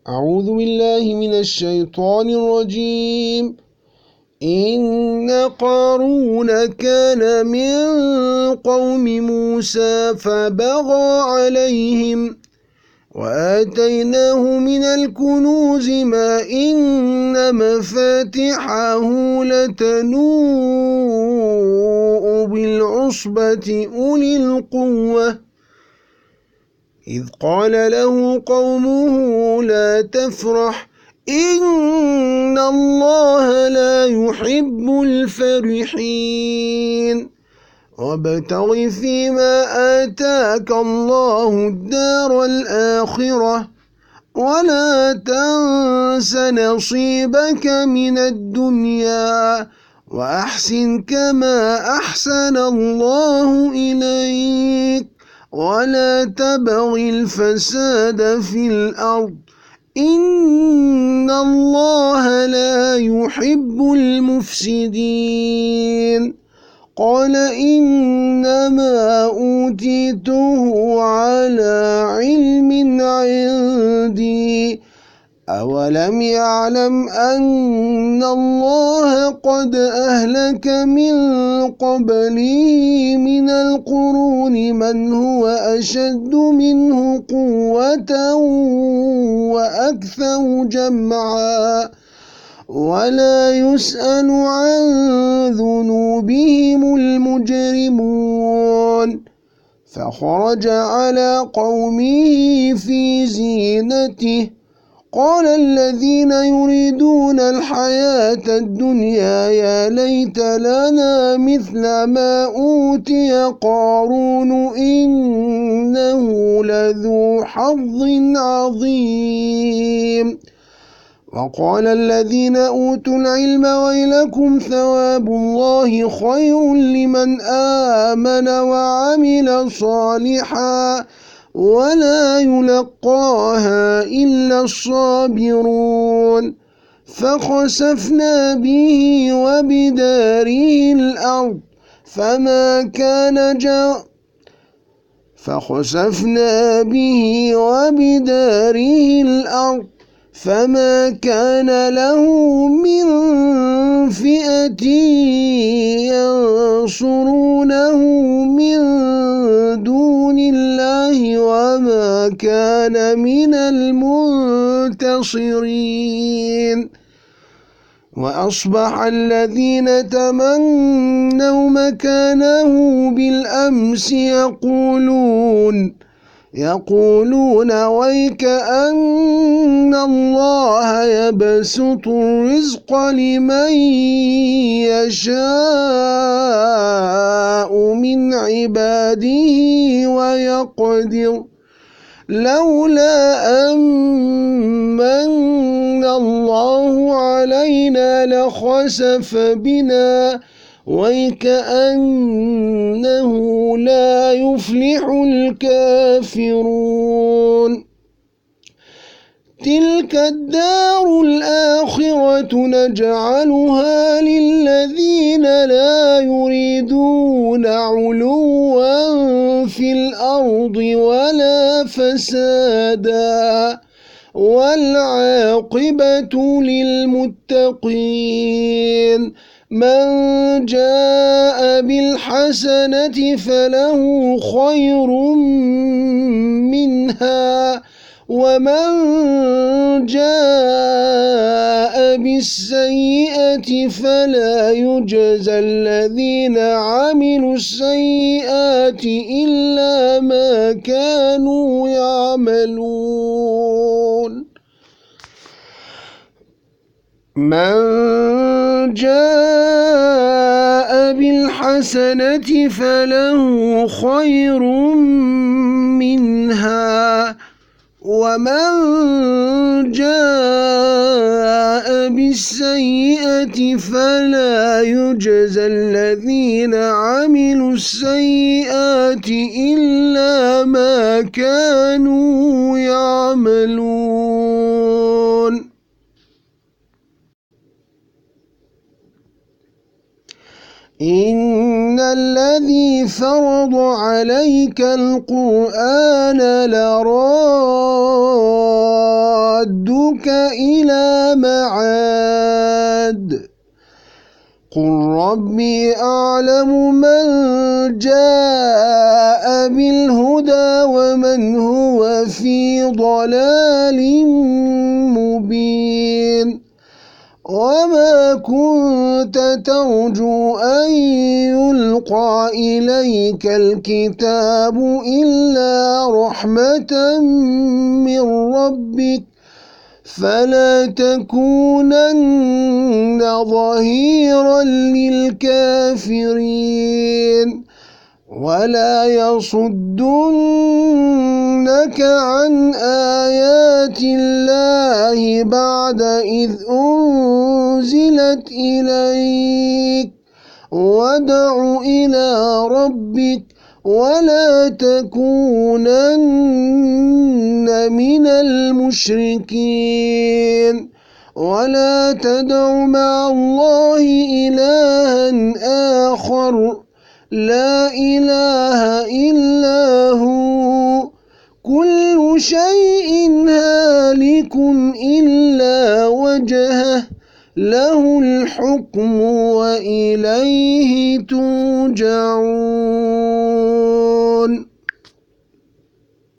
أعوذ بالله من الشيطان الرجيم. إن قارون كان من قوم موسى فبغى عليهم وآتيناه من الكنوز ما إن مفاتحه لتنوء بالعصبة أولي القوة إذ قال له قومه لا تفرح إن الله لا يحب الفرحين وابتغ فيما آتاك الله الدار الآخرة ولا تنس نصيبك من الدنيا وأحسن كما أحسن الله إليك ولا تبغ الفساد في الأرض إن الله لا يحب المفسدين قال إنما أوتيته على علم عندي أولم يعلم أن الله قد أهلك من قبله من القرون من هو أشد منه قوة وأكثر جمعا ولا يسأل عن ذنوبهم المجرمون فخرج على قومه في زينته قال الذين يريدون الحياة الدنيا يا ليت لنا مثل ما أوتي قارون إنه لذو حظ عظيم وقال الذين أوتوا العلم ويلكم ثواب الله خير لمن آمن وعمل صالحا ولا يلقاها إلا الصابرون فخسفنا به وبداره الأرض فما كان له من فئة ينصرونه من دون الله وما كان من المنتصرين وأصبح الذين تمنوا مكانه بالأمس يقولون ويك أن الله يبسط الرزق لمن يشاء من عباده ويقدر لولا أمن الله علينا لخسف بنا ويكأنه لا يفلح الكافرون تلك الدار الآخرة نجعلها للذين لا يريدون علوا في الأرض ولا فسادا والعاقبة للمتقين من جاء بالحسنة فله خير منها ومن جاء بالسيئة فلا يجزى الذين عملوا السيئات إلا ما كانوا يعملون من جاء بالحسنة فله خير منها ومن جاء بالسيئة فلا يجزى الذين عملوا السيئات إلا ما كانوا يعملون إن الذي فرض عليك القرآن لرادك يردك إلى معاد قل ربي أعلم من جاء بالهدى ومن هو في ضلال مبين وما كنت ترجو أن يلقى إليك الكتاب إلا رحمة من ربك فلا تكونن ظهيرا للكافرين ولا يصدنك عن آيات الله بعد إذ أنزلت إليك وادع إلى ربك ولا تكونن من المشركين ولا تدع مع الله إلها آخر لا إله إلا هو كل شيء هالك إلا وجهه له الحكم وإليه ترجعون